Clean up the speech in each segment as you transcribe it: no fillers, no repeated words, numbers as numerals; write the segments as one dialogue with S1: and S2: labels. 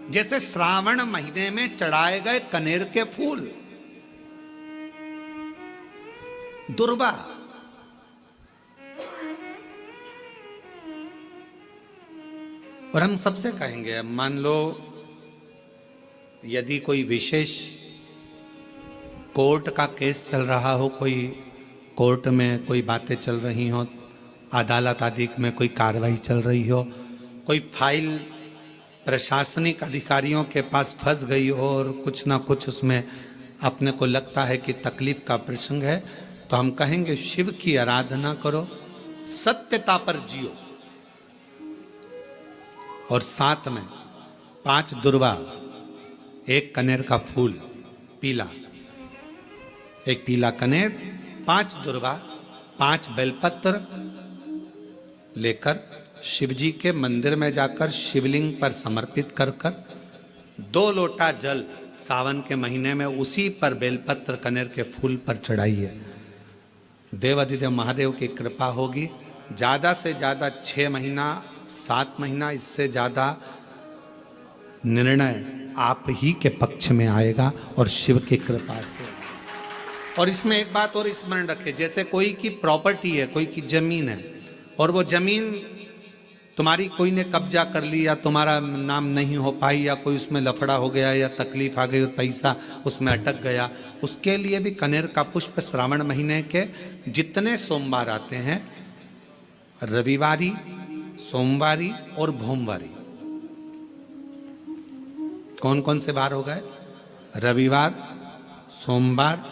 S1: जैसे श्रावण महीने में चढ़ाए गए कनेर के फूल, दुर्वा। और हम सबसे कहेंगे, मान लो यदि कोई विशेष कोर्ट का केस चल रहा हो, कोई कोर्ट में कोई बातें चल रही हो, अदालत आदि में कोई कार्रवाई चल रही हो, कोई फाइल प्रशासनिक अधिकारियों के पास फंस गई हो और कुछ ना कुछ उसमें अपने को लगता है कि तकलीफ का प्रसंग है, तो हम कहेंगे शिव की आराधना करो, सत्यता पर जियो, और साथ में 5 दुर्वा, 1 कनेर का फूल पीला, 1 पीला कनेर, 5 दुर्वा, 5 बेलपत्र लेकर शिव जी के मंदिर में जाकर शिवलिंग पर समर्पित कर 2 लोटा जल सावन के महीने में उसी पर बेलपत्र कनेर के फूल पर चढ़ाइए। देवाधिदेव महादेव की कृपा होगी। ज़्यादा से ज़्यादा 6 महीना 7 महीना, इससे ज़्यादा निर्णय आप ही के पक्ष में आएगा और शिव की कृपा से। और इसमें एक बात और स्मरण रखें, जैसे कोई की प्रॉपर्टी है, कोई की जमीन है, और वो जमीन तुम्हारी कोई ने कब्जा कर ली या तुम्हारा नाम नहीं हो पाई या कोई उसमें लफड़ा हो गया या तकलीफ आ गई और पैसा उसमें अटक गया, उसके लिए भी कनेर का पुष्प श्रावण महीने के जितने सोमवार आते हैं, रविवारी, सोमवारी और भोमवारी, कौन कौन से बार हो गए? रविवार, सोमवार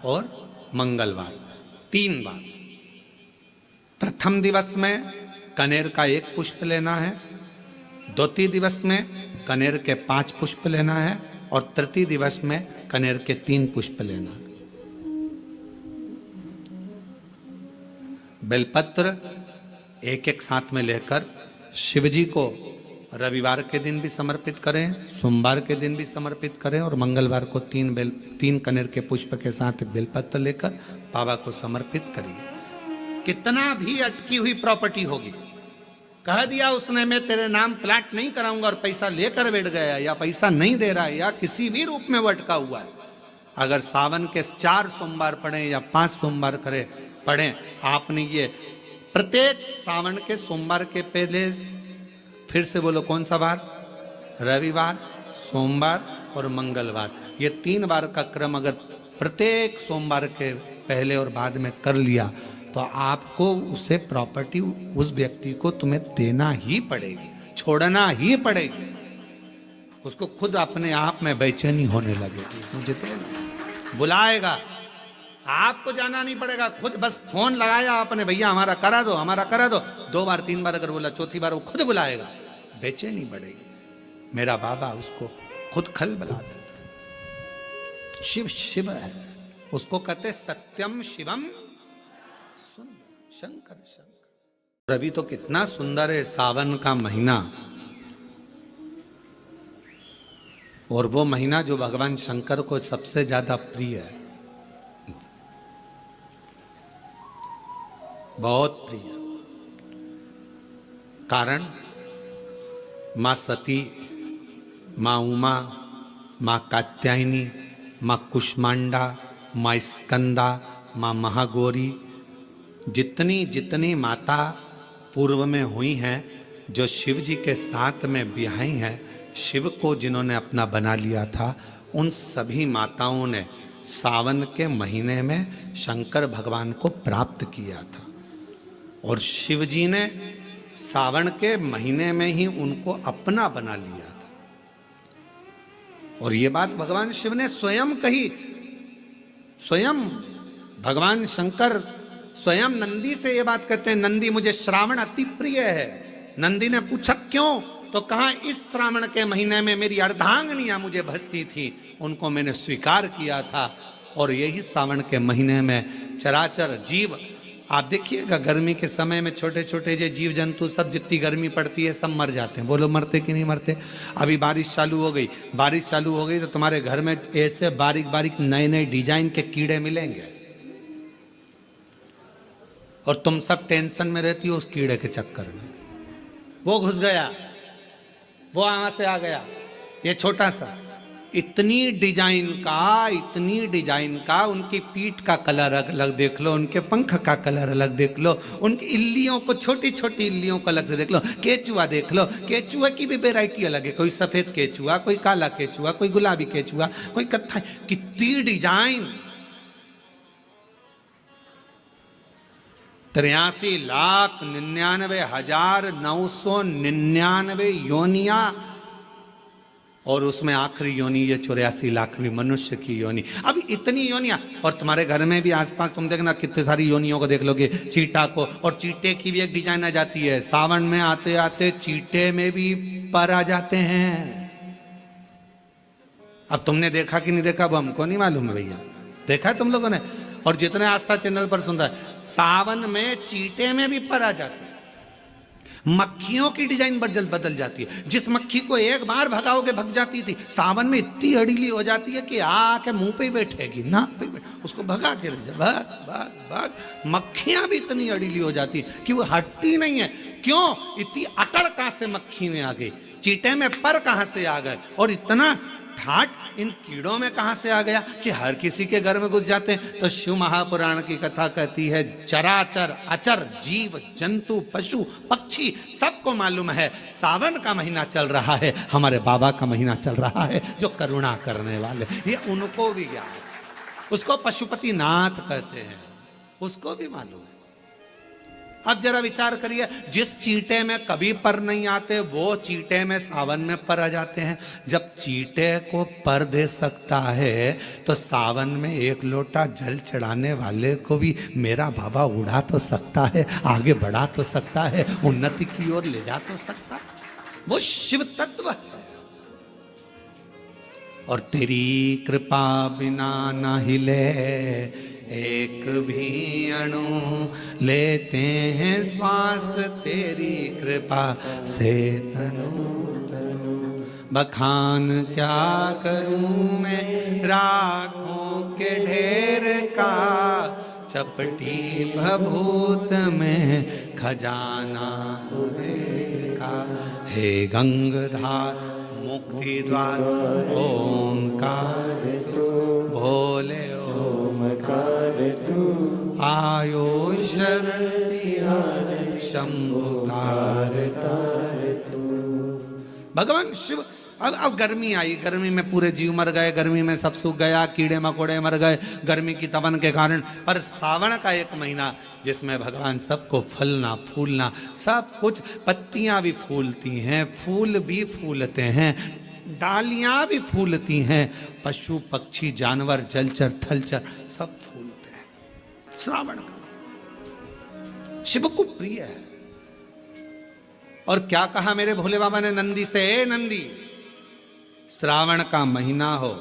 S1: और मंगलवार, 3 बार। प्रथम दिवस में कनेर का 1 पुष्प लेना है, द्वितीय दिवस में कनेर के 5 पुष्प लेना है, और तृतीय दिवस में कनेर के 3 पुष्प लेना है। बेलपत्र 1-1 साथ में लेकर शिव जी को रविवार के दिन भी समर्पित करें, सोमवार के दिन भी समर्पित करें, और मंगलवार को 3 कनेर के पुष्प के साथ बेलपत्र लेकर बाबा को समर्पित करिए। कितना भी अटकी हुई प्रॉपर्टी होगी, कह दिया उसने मैं तेरे नाम प्लाट नहीं कराऊंगा और पैसा लेकर बैठ गया, या पैसा नहीं दे रहा है, या किसी भी रूप में वो अटका हुआ है, अगर सावन के 4 सोमवार पढ़े या 5 सोमवार पढ़ें, आपने ये प्रत्येक सावन के सोमवार के पहले, फिर से बोलो कौन सा बार? रविवार, सोमवार और मंगलवार, ये 3 बार का क्रम अगर प्रत्येक सोमवार के पहले और बाद में कर लिया तो आपको उसे प्रॉपर्टी उस व्यक्ति को तुम्हें देना ही पड़ेगी, छोड़ना ही पड़ेगी। उसको खुद अपने आप में बेचैनी होने लगेगी, मुझे देना, बुलाएगा, आपको जाना नहीं पड़ेगा, खुद बस फोन लगाया आपने, भैया हमारा करा दो, हमारा करा दो, 2 बार 3 बार अगर बोला, चौथी बार वो खुद बुलाएगा, बेचैनी बढ़ेगी। मेरा बाबा उसको खुद खल बुला देता है। शिव शिव है, उसको कहते सत्यम शिवम शंकर शंकर। अभी तो कितना सुंदर है सावन का महीना, और वो महीना जो भगवान शंकर को सबसे ज्यादा प्रिय है, बहुत प्रिय। कारण मां सती, मां उमा, मां कात्यायनी, मां कुष्मांडा, मां स्कंदा, मां महागौरी, जितनी जितनी माता पूर्व में हुई हैं, जो शिव जी के साथ में ब्याही हैं, शिव को जिन्होंने अपना बना लिया था, उन सभी माताओं ने सावन के महीने में शंकर भगवान को प्राप्त किया था, और शिव जी ने सावन के महीने में ही उनको अपना बना लिया था। और ये बात भगवान शिव ने स्वयं कही, स्वयं भगवान शंकर स्वयं नंदी से ये बात कहते हैं, नंदी मुझे श्रावण अति प्रिय है। नंदी ने पूछा क्यों, तो कहा इस श्रावण के महीने में मेरी अर्धांगनियां मुझे भजती थी, उनको मैंने स्वीकार किया था, और यही सावन के महीने में चराचर जीव, आप देखिएगा गर्मी के समय में छोटे छोटे जो जीव जंतु सब, जितनी गर्मी पड़ती है सब मर जाते हैं। बोलो मरते कि नहीं मरते? अभी बारिश चालू हो गई, बारिश चालू हो गई तो तुम्हारे घर में ऐसे बारीक बारीक नए नए डिजाइन के कीड़े मिलेंगे, और तुम सब टेंशन में रहती हो उस कीड़े के चक्कर में। वो घुस गया, वो वहां से आ गया, ये छोटा सा, इतनी डिजाइन का, उनकी पीठ का कलर अलग देख लो, उनके पंख का कलर अलग देख लो, उनकी इल्लियों को, छोटी छोटी इल्लियों को अलग से देख लो, केचुआ देख लो, केचुआ की भी वैरायटी अलग है, कोई सफेद केचुआ, कोई काला केचुआ, कोई गुलाबी केचुआ, कोई कत्था, कितनी डिजाइन। 83,99,999 योनिया, और उसमें आखिरी योनि ये 84,00,000वीं मनुष्य की योनि। अब इतनी योनियां, और तुम्हारे घर में भी आसपास तुम देखना कितने सारी योनियों को देख लोगे, चीटा को, और चीटे की भी एक डिजाइन आ जाती है। सावन में आते आते चीटे में भी पर आ जाते हैं। अब तुमने देखा कि नहीं देखा वो हमको नहीं मालूम है भैया, देखा है तुम लोगों ने? और जितने आस्था चैनल पर सुन रहा है, सावन में चीटे में भी पर आ जाते हैं। मक्खियों की डिजाइन बदल जाती है। जिस मक्खी को एक बार भगाओगे भग जाती थी, सावन में इतनी अड़ीली हो जाती है कि आके मुंह पे बैठेगी, नाक पे उसको भगा के ले जा, भाग भाग भाग। मक्खियां भी इतनी अड़ीली हो जाती है कि वो हटती नहीं है। क्यों? इतनी अकड़ कहां से मक्खी में आ गई, चीटे में पर कहां से आ गए, और इतना ठाट इन कीड़ों में कहां से आ गया कि हर किसी के घर में घुस जाते हैं। तो शिव महापुराण की कथा कहती है, चराचर अचर जीव जंतु पशु पक्षी सबको मालूम है सावन का महीना चल रहा है, हमारे बाबा का महीना चल रहा है जो करुणा करने वाले, ये उनको भी ज्ञान है। उसको पशुपति नाथ कहते हैं, उसको भी मालूम है। अब जरा विचार करिए, जिस चीटे में कभी पर नहीं आते वो चीटे में सावन में पर आ जाते हैं। जब चीटे को पर दे सकता है तो सावन में एक लोटा जल चढ़ाने वाले को भी मेरा बाबा उड़ा तो सकता है, आगे बढ़ा तो सकता है, उन्नति की ओर ले जा तो सकता है। वो शिव तत्व है। और तेरी कृपा बिना न हिले एक भी अणु, लेते हैं श्वास तेरी कृपा से तनु तनु। बखान क्या करूं मैं राखों के ढेर का, चपटी भभूत में खजाना कुबेर का। हे गंगाधार मुक्ति द्वार ओंकार तू, भोले ओमकार तू, आयो शरण शंभु तार तार तू। भगवान शिव। अब गर्मी आई, गर्मी में पूरे जीव मर गए, गर्मी में सब सूख गया, कीड़े मकोड़े मर गए गर्मी की तपन के कारण। पर सावन का एक महीना जिसमें भगवान सबको फलना फूलना सब कुछ, पत्तियां भी फूलती हैं, फूल भी फूलते हैं, डालियां भी फूलती हैं, पशु पक्षी जानवर जलचर थलचर सब फूलते हैं। श्रावण का शिव को प्रिय है। और क्या कहा मेरे भोले बाबा ने नंदी से, ए नंदी, श्रावण का महीना हो,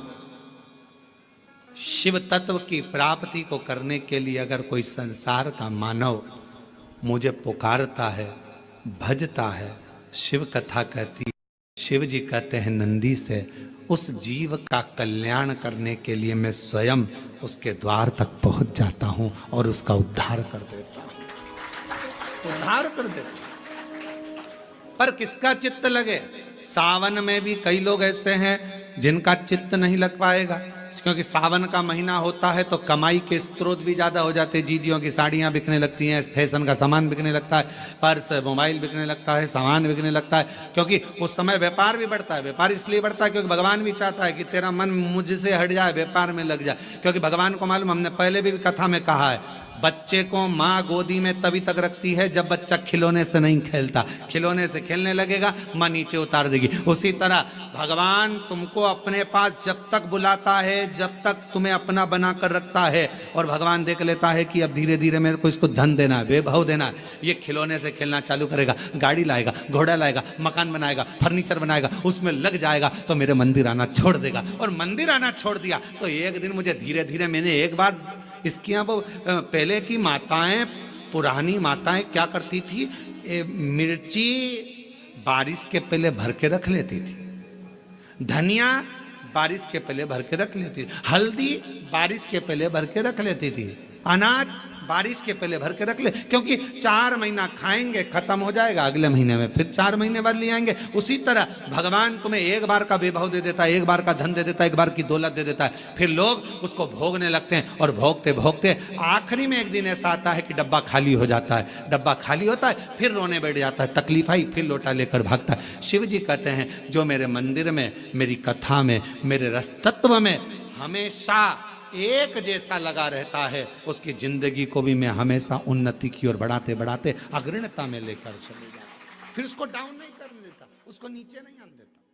S1: शिव तत्व की प्राप्ति को करने के लिए अगर कोई संसार का मानव मुझे पुकारता है, भजता है, शिव कथा कहती है, शिव जी कहते हैं नंदी से, उस जीव का कल्याण करने के लिए मैं स्वयं उसके द्वार तक पहुंच जाता हूं और उसका उद्धार कर देता हूं, उद्धार कर देता हूं। पर किसका चित्त लगे? सावन में भी कई लोग ऐसे हैं जिनका चित्त नहीं लग पाएगा, क्योंकि सावन का महीना होता है तो कमाई के स्रोत भी ज्यादा हो जाते हैं। जीजियों की साड़ियां बिकने लगती हैं, फैशन का सामान बिकने लगता है, पर्स मोबाइल बिकने लगता है, सामान बिकने लगता है, क्योंकि उस समय व्यापार भी बढ़ता है। व्यापार इसलिए बढ़ता है क्योंकि भगवान भी चाहता है कि तेरा मन मुझसे हट जाए, व्यापार में लग जाए। क्योंकि भगवान को मालूम, हमने पहले भी कथा में कहा है, बच्चे को माँ गोदी में तभी तक रखती है जब बच्चा खिलौने से नहीं खेलता, खिलौने से खेलने लगेगा माँ नीचे उतार देगी। उसी तरह भगवान तुमको अपने पास जब तक बुलाता है, जब तक तुम्हें अपना बना कर रखता है, और भगवान देख लेता है कि अब धीरे धीरे मेरे को इसको धन देना है, वैभव देना है, ये खिलौने से खेलना चालू करेगा, गाड़ी लाएगा, घोड़ा लाएगा, मकान बनाएगा, फर्नीचर बनाएगा, उसमें लग जाएगा तो मेरे मंदिर आना छोड़ देगा। और मंदिर आना छोड़ दिया तो एक दिन मुझे धीरे धीरे, मैंने एक बार इसकी यहाँ वो पहले की माताएं, पुरानी माताएं क्या करती थी, मिर्ची बारिश के पहले भर के रख लेती थी, धनिया बारिश के पहले भर के रख लेती थी, हल्दी बारिश के पहले भर के रख लेती थी, अनाज बारिश के पहले भर के रख ले, क्योंकि 4 महीना खाएंगे खत्म हो जाएगा, अगले महीने में फिर 4 महीने बाद ले आएंगे। उसी तरह भगवान तुम्हें एक बार का वैभव दे देता है, एक बार का धन दे देता है, एक बार की दौलत दे देता है, फिर लोग उसको भोगने लगते हैं और भोगते भोगते आखिरी में एक दिन ऐसा आता है कि डब्बा खाली हो जाता है। डब्बा खाली होता है, फिर रोने बैठ जाता है, तकलीफ आई, फिर लोटा लेकर भागता है। शिव जी कहते हैं जो मेरे मंदिर में, मेरी कथा में, मेरे रस तत्व में हमेशा एक जैसा लगा रहता है, उसकी जिंदगी को भी मैं हमेशा उन्नति की ओर बढ़ाते बढ़ाते अग्रणता में लेकर चले जाता, फिर उसको डाउन नहीं करने देता, उसको नीचे नहीं आने देता।